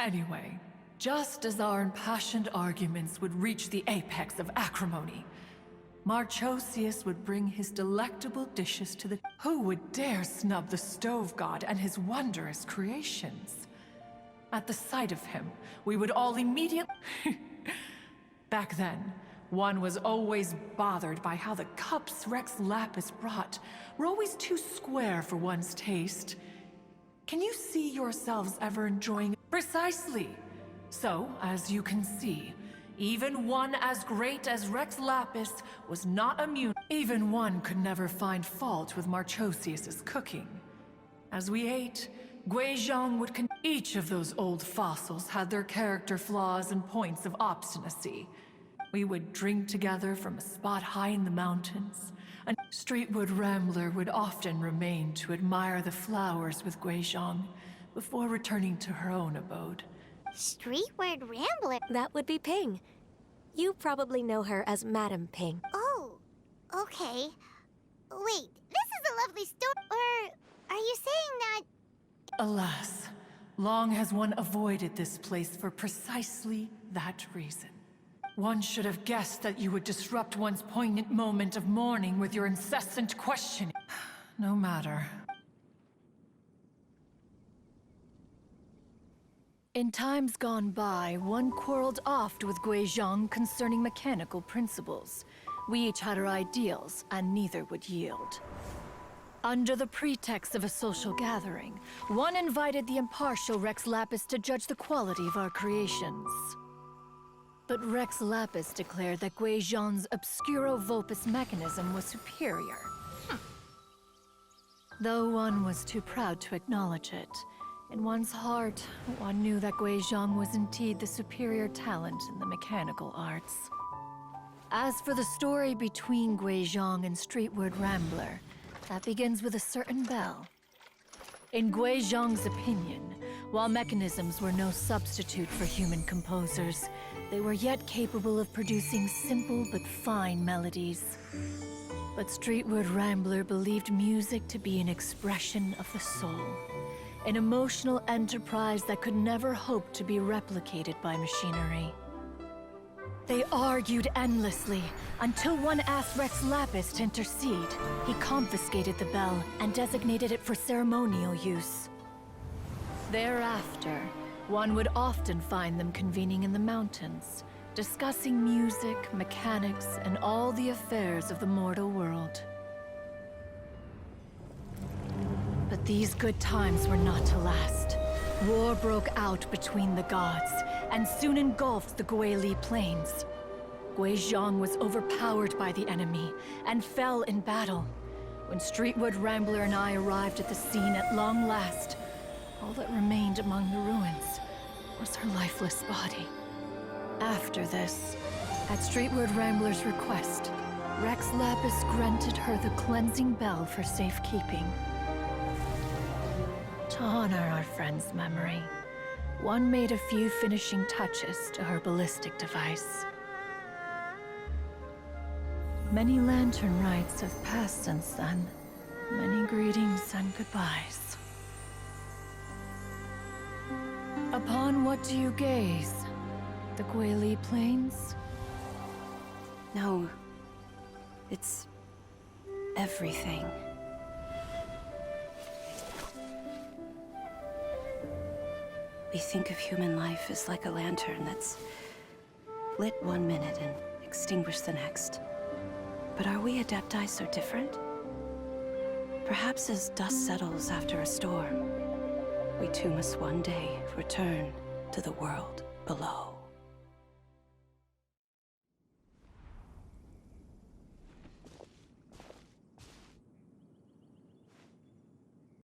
Anyway, just as our impassioned arguments would reach the apex of acrimony, Marchosius would bring his delectable dishes to the... Who would dare snub the stove god and his wondrous creations? At the sight of him, we would all immediately... Back then, one was always bothered by how the cups Rex Lapis brought were always too square for one's taste. Can you see yourselves ever enjoying... Precisely! So, as you can see, even one as great as Rex Lapis was not immune. Even one could never find fault with Marchosius's cooking. As we ate, Guizhong would Each of those old fossils had their character flaws and points of obstinacy. We would drink together from a spot high in the mountains, and Streetwood Rambler would often remain to admire the flowers with Guizhong before returning to her own abode. Streetwood Rambler? That would be Ping. You probably know her as Madam Ping. Oh, okay. Wait, this is a lovely story. Or are you saying that... Alas, long has one avoided this place for precisely that reason. One should have guessed that you would disrupt one's poignant moment of mourning with your incessant questioning. No matter. In times gone by, one quarreled oft with Guizhong concerning mechanical principles. We each had our ideals, and neither would yield. Under the pretext of a social gathering, one invited the impartial Rex Lapis to judge the quality of our creations. But Rex Lapis declared that Guizhong's Obscuro Vulpus mechanism was superior. Though one was too proud to acknowledge it, in one's heart, one knew that Guizhong was indeed the superior talent in the mechanical arts. As for the story between Guizhong and Streetwood Rambler, that begins with a certain bell. In Guizhong's opinion, while mechanisms were no substitute for human composers, they were yet capable of producing simple but fine melodies. But Streetwood Rambler believed music to be an expression of the soul, an emotional enterprise that could never hope to be replicated by machinery. They argued endlessly, until one asked Rex Lapis to intercede. He confiscated the bell and designated it for ceremonial use. Thereafter, one would often find them convening in the mountains, discussing music, mechanics, and all the affairs of the mortal world. But these good times were not to last. War broke out between the gods, and soon engulfed the Guili Plains. Guizhong was overpowered by the enemy, and fell in battle. When Streetwood Rambler and I arrived at the scene at long last, all that remained among the ruins was her lifeless body. After this, at Streetwood Rambler's request, Rex Lapis granted her the cleansing bell for safekeeping. To honor our friend's memory, one made a few finishing touches to her ballistic device. Many lantern rites have passed since then. Many greetings and goodbyes. Upon what do you gaze? The Guili Plains? No. It's... everything. We think of human life as like a lantern that's lit one minute and extinguished the next. But are we Adepti so different? Perhaps as dust settles after a storm, we too must one day return to the world below.